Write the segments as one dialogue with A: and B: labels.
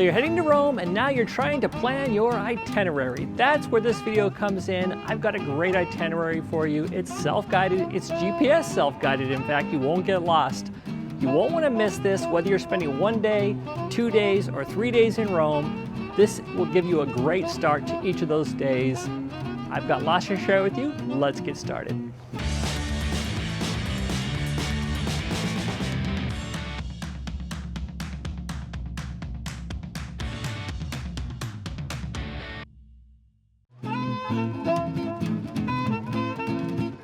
A: So you're heading to Rome and now you're trying to plan your itinerary. That's where this video comes in. I've got a great itinerary for you. It's self-guided, it's GPS self-guided. In fact, you won't get lost. You won't want to miss this whether you're spending 1 day, 2 days, or 3 days in Rome. This will give you a great start to each of those days. I've got lots to share with you. Let's get started.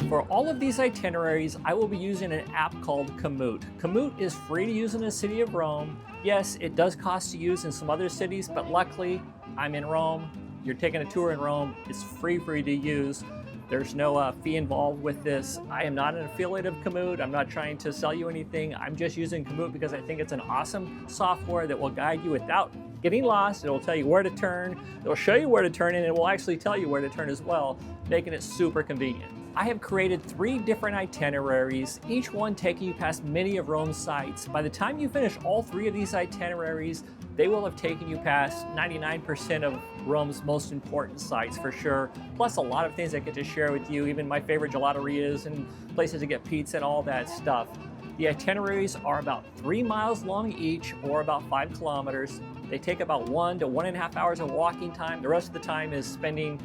A: For all of these itineraries, I will be using an app called Komoot. Komoot is free to use in the city of Rome. Yes, it does cost to use in some other cities, but luckily, I'm in Rome. You're taking a tour in Rome. It's free for you to use. There's no fee involved with this. I am not an affiliate of Komoot. I'm not trying to sell you anything. I'm just using Komoot because I think it's an awesome software that will guide you without getting lost. It will tell you where to turn. It will show you where to turn, and it will actually tell you where to turn as well, making it super convenient. I have created 3 different itineraries, each one taking you past many of Rome's sites. By the time you finish all 3 of these itineraries, they will have taken you past 99% of Rome's most important sites for sure, plus a lot of things I get to share with you, even my favorite gelaterias and places to get pizza and all that stuff. The itineraries are about 3 miles long each, or about 5 kilometers. They take about 1 to 1.5 hours of walking time. The rest of the time is spending,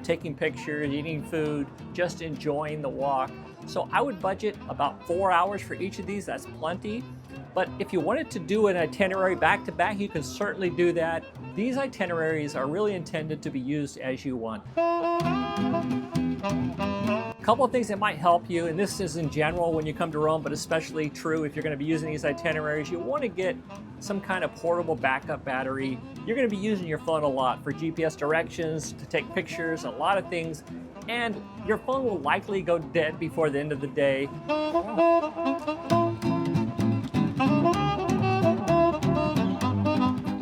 A: taking pictures, eating food, just enjoying the walk. So I would budget about 4 hours for each of these. That's plenty. But if you wanted to do an itinerary back to back, you can certainly do that. These itineraries are really intended to be used as you want. A couple of things that might help you, and this is in general when you come to Rome, but especially true if you're going to be using these itineraries, you want to get some kind of portable backup battery. You're going to be using your phone a lot for GPS directions, to take pictures, a lot of things, and your phone will likely go dead before the end of the day.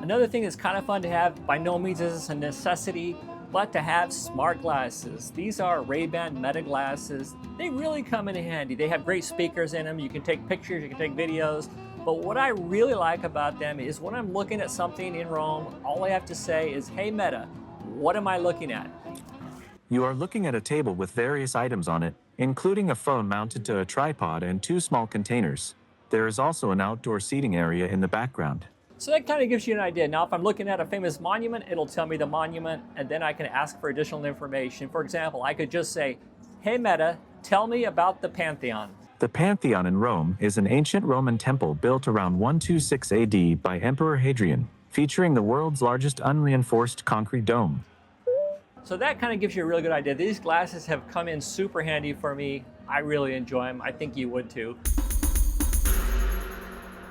A: Another thing that's kind of fun to have, by no means is this a necessity, but to have smart glasses. These are Ray-Ban Meta glasses. They really come in handy. They have great speakers in them. You can take pictures, you can take videos. But what I really like about them is when I'm looking at something in Rome, all I have to say is, hey Meta, what am I looking at?
B: You are looking at a table with various items on it, including a phone mounted to a tripod and 2 small containers. There is also an outdoor seating area in the background.
A: So that kind of gives you an idea. Now, if I'm looking at a famous monument, it'll tell me the monument, and then I can ask for additional information. For example, I could just say, hey Meta, tell me about the Pantheon.
B: The Pantheon in Rome is an ancient Roman temple built around 126 AD by Emperor Hadrian, featuring the world's largest unreinforced concrete dome.
A: So that kind of gives you a really good idea. These glasses have come in super handy for me. I really enjoy them. I think you would too.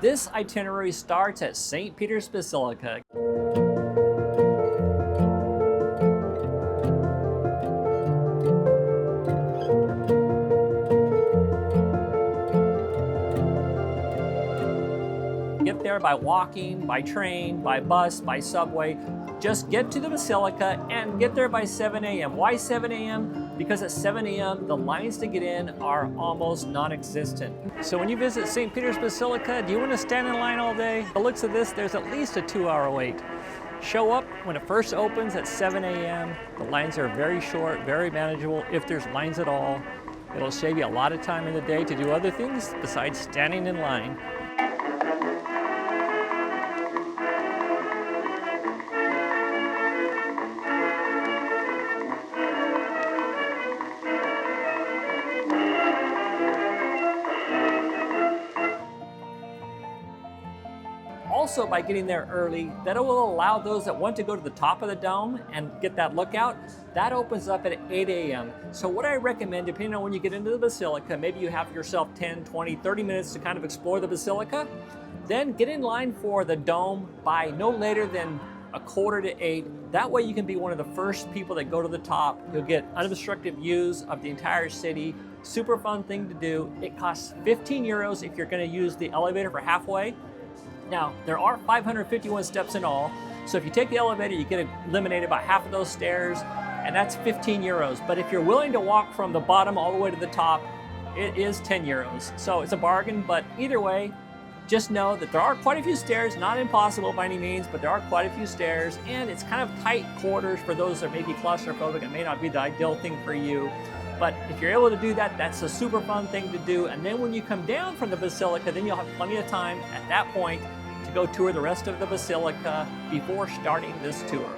A: This itinerary starts at St. Peter's Basilica. Get there by walking, by train, by bus, by subway. Just get to the Basilica and get there by 7 a.m. Why 7 a.m.? Because at 7 a.m., the lines to get in are almost non-existent. So when you visit St. Peter's Basilica, do you want to stand in line all day? By the looks of this, there's at least a 2-hour wait. Show up when it first opens at 7 a.m. The lines are very short, very manageable, if there's lines at all. It'll save you a lot of time in the day to do other things besides standing in line. Also, by getting there early, that will allow those that want to go to the top of the dome and get that lookout, that opens up at 8 a.m. So what I recommend, depending on when you get into the Basilica, maybe you have yourself 10, 20, 30 minutes to kind of explore the Basilica, then get in line for the dome by no later than 7:45. That way you can be one of the first people that go to the top. You'll get unobstructed views of the entire city. Super fun thing to do. It costs 15 euros if you're going to use the elevator for halfway. Now, there are 551 steps in all, so if you take the elevator, you get eliminated by half of those stairs, and that's 15 euros. But if you're willing to walk from the bottom all the way to the top, it is 10 euros. So it's a bargain, but either way, Just know that there are quite a few stairs, not impossible by any means, but there are quite a few stairs, and it's kind of tight quarters for those that may be claustrophobic. It may not be the ideal thing for you, but if you're able to do that, that's a super fun thing to do. And then when you come down from the Basilica, then you'll have plenty of time at that point to go tour the rest of the Basilica before starting this tour.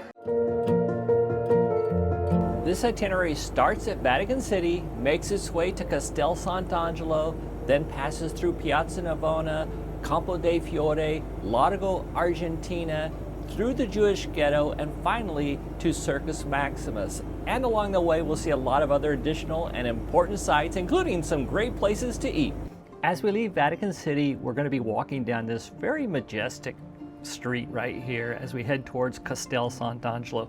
A: This itinerary starts at Vatican City, makes its way to Castel St Angelo, then passes through Piazza Navona, Campo dei Fiori, Largo Argentina, through the Jewish Ghetto, and finally to Circus Maximus. And along the way, we'll see a lot of other additional and important sites, including some great places to eat. As we leave Vatican City, we're going to be walking down this very majestic street right here as we head towards Castel St Angelo.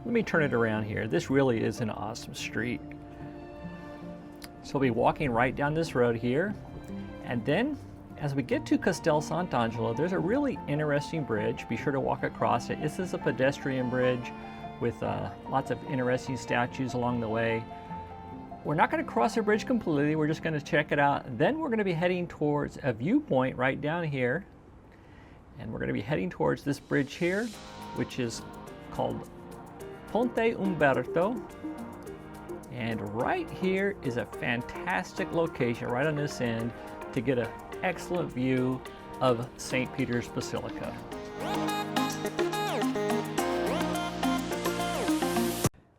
A: Let me turn it around here. This really is an awesome street. So we'll be walking right down this road here, and then as we get to Castel St Angelo, there's a really interesting bridge. Be sure to walk across it. This is a pedestrian bridge with lots of interesting statues along the way. We're not going to cross the bridge completely. We're just going to check it out. Then we're going to be heading towards a viewpoint right down here. And we're going to be heading towards this bridge here, which is called Ponte Umberto. And right here is a fantastic location right on this end to get an excellent view of St. Peter's Basilica.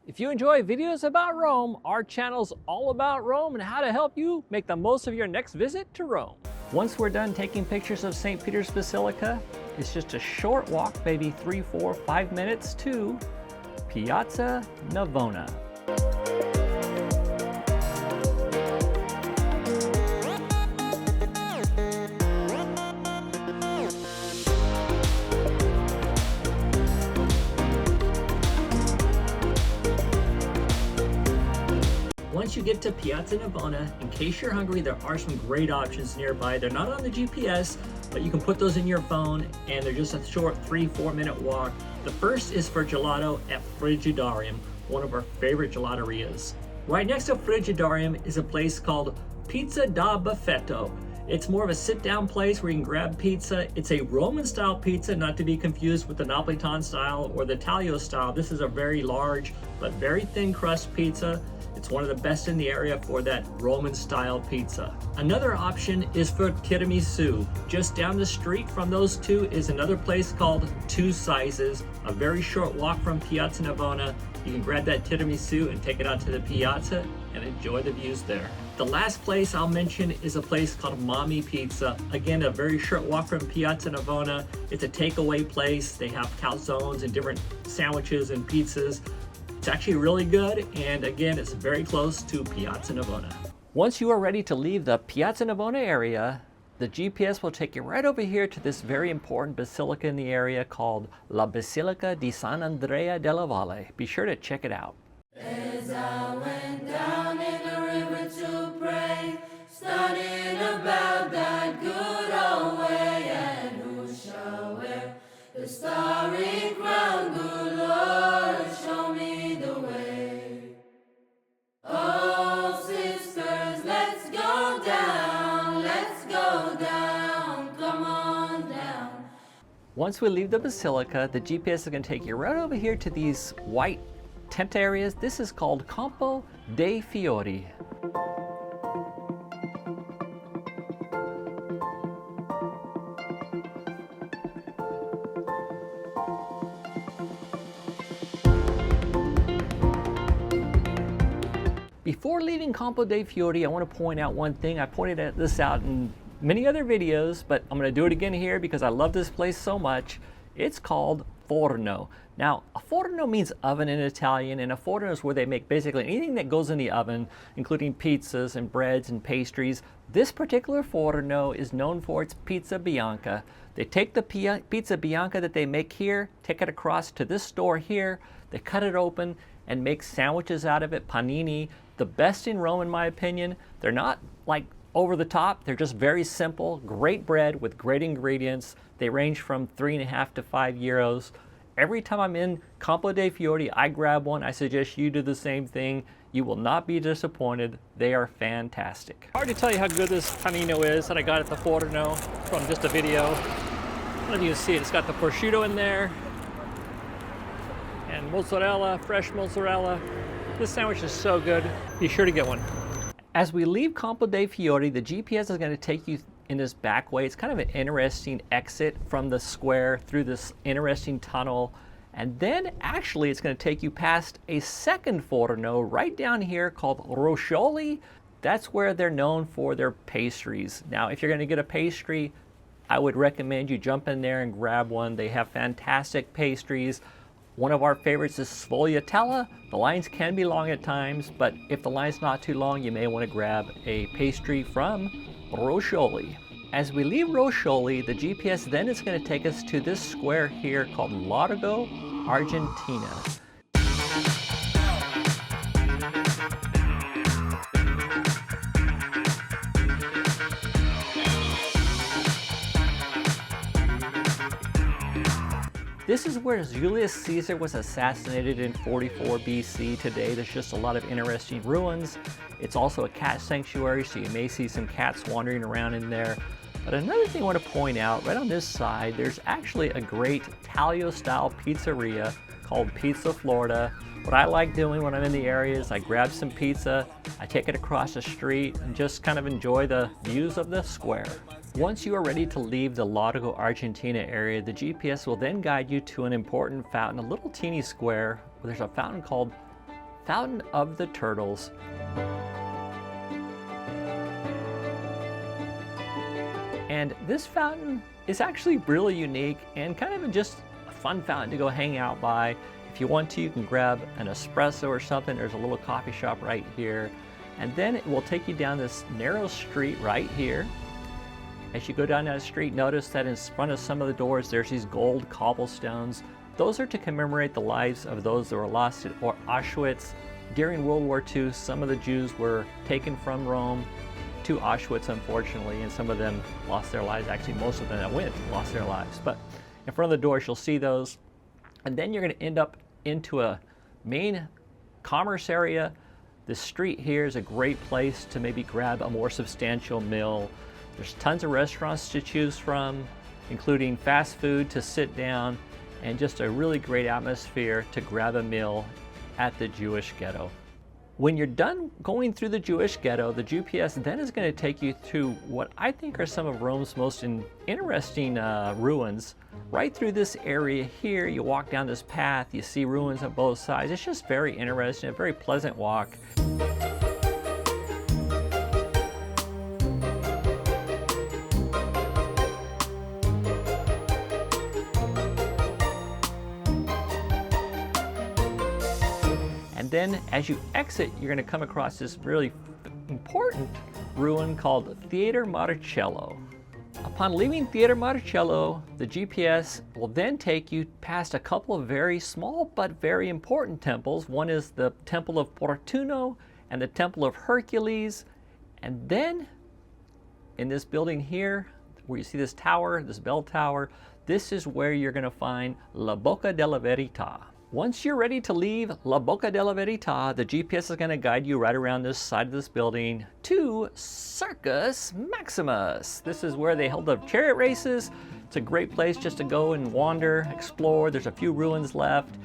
A: If you enjoy videos about Rome, our channel's all about Rome and how to help you make the most of your next visit to Rome. Once we're done taking pictures of St. Peter's Basilica, it's just a short walk, maybe 3, 4, 5 minutes to Piazza Navona. Once you get to Piazza Navona, in case you're hungry, there are some great options nearby. They're not on the GPS, but you can put those in your phone, and they're just a short 3-4 minute walk. The first is for gelato at Frigidarium, one of our favorite gelaterias. Right next to Frigidarium is a place called Pizza da Buffetto. It's more of a sit-down place where you can grab pizza. It's a Roman-style pizza, not to be confused with the Napolitan style or the Taglio style. This is a very large but very thin crust pizza. It's one of the best in the area for that Roman-style pizza. Another option is for tiramisu. Just down the street from those two is another place called Two Sizes, a very short walk from Piazza Navona. You can grab that tiramisu and take it out to the piazza and enjoy the views there. The last place I'll mention is a place called Mommy Pizza. Again, a very short walk from Piazza Navona. It's a takeaway place. They have calzones and different sandwiches and pizzas. It's actually really good, and again, it's very close to Piazza Navona. Once you are ready to leave the Piazza Navona area, the GPS will take you right over here to this very important basilica in the area called La Basilica di San Andrea della Valle. Be sure to check it out.
C: As I went down in the river to pray, studying about that good old way, and who shall wear the starry crown, good Lord, show me the way. Oh, sisters, let's go down, come on down.
A: Once we leave the basilica, the GPS is going to take you right over here to these white tent areas. This is called Campo dei Fiori. Before leaving Campo dei Fiori, I want to point out one thing. I pointed this out in many other videos, but I'm going to do it again here because I love this place so much. It's called forno. Now, a forno means oven in Italian, and a forno is where they make basically anything that goes in the oven, including pizzas and breads and pastries. This particular forno is known for its pizza bianca. They take the pizza bianca that they make here, take it across to this store here, they cut it open and make sandwiches out of it, panini. The best in Rome, in my opinion. They're not like over the top, they're just very simple, great bread with great ingredients. They range from 3.5 to 5 euros. Every time I'm in Campo dei Fiori, I grab one. I suggest you do the same thing. You will not be disappointed. They are fantastic. Hard to tell you how good this panino is that I got at the Forno from just a video. I don't know if you can see it. It's got the prosciutto in there and mozzarella, fresh mozzarella. This sandwich is so good. Be sure to get one. As we leave Campo dei Fiori, the GPS is going to take you in this back way. It's kind of an interesting exit from the square through this interesting tunnel. And then actually it's going to take you past a second Forno right down here called Roscioli. That's where they're known for their pastries. Now, if you're going to get a pastry, I would recommend you jump in there and grab one. They have fantastic pastries. One of our favorites is sfogliatella. The lines can be long at times, but if the line's not too long, you may want to grab a pastry from Roscioli. As we leave Roscioli, the GPS then is going to take us to this square here called Largo Argentina. This is where Julius Caesar was assassinated in 44 BC. Today there's just a lot of interesting ruins. It's also a cat sanctuary, so you may see some cats wandering around in there. But another thing I want to point out, right on this side, there's actually a great Italio-style pizzeria called Pizza Florida. What I like doing when I'm in the area is I grab some pizza, I take it across the street, and just kind of enjoy the views of the square. Once you are ready to leave the Largo Argentina area, the GPS will then guide you to an important fountain, a little teeny square, where there's a fountain called Fountain of the Turtles. And this fountain is actually really unique and kind of just a fun fountain to go hang out by. If you want to, you can grab an espresso or something. There's a little coffee shop right here. And then it will take you down this narrow street right here. As you go down that street, notice that in front of some of the doors, there's these gold cobblestones. Those are to commemorate the lives of those that were lost at Auschwitz. During World War II, some of the Jews were taken from Rome to Auschwitz, unfortunately, and some of them lost their lives. Actually, most of them that went lost their lives. But in front of the doors, you'll see those. And then you're going to end up into a main commerce area. This street here is a great place to maybe grab a more substantial meal. There's tons of restaurants to choose from, including fast food to sit down, and just a really great atmosphere to grab a meal at the Jewish Ghetto. When you're done going through the Jewish Ghetto, the GPS then is going to take you to what I think are some of Rome's most interesting ruins. Right through this area here, you walk down this path, you see ruins on both sides. It's just very interesting, a very pleasant walk. And then as you exit, you're going to come across this really important ruin called Theater Marcello. Upon leaving Theater Marcello, the GPS will then take you past a couple of very small but very important temples. One is the Temple of Portuno and the Temple of Hercules. And then in this building here, where you see this tower, this bell tower, this is where you're going to find La Bocca della Verità. Once you're ready to leave La Bocca della Verità, the GPS is going to guide you right around this side of this building to Circus Maximus. This is where they held the chariot races. It's a great place just to go and wander, explore. There's a few ruins left.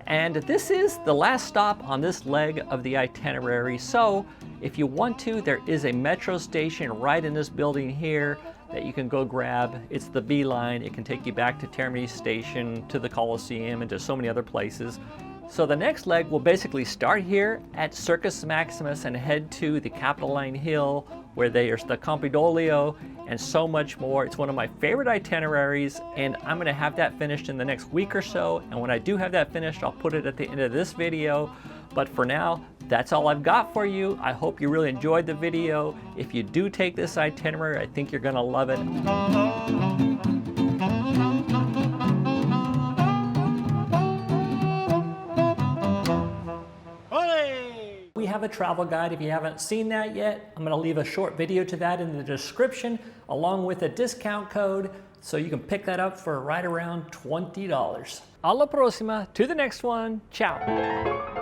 A: And this is the last stop on this leg of the itinerary. So if you want to, there is a metro station right in this building here that you can go grab. It's the B line. It can take you back to Termini Station, to the Colosseum, and to so many other places. So the next leg will basically start here at Circus Maximus and head to the Capitoline Hill, where there's the Campidoglio and so much more. It's one of my favorite itineraries, and I'm gonna have that finished in the next week or so. And when I do have that finished, I'll put it at the end of this video. But for now, that's all I've got for you. I hope you really enjoyed the video. If you do take this itinerary, I think you're gonna love it. We have a travel guide. If you haven't seen that yet, I'm gonna leave a short video to that in the description, along with a discount code, so you can pick that up for right around $20. Alla prossima, to the next one, ciao.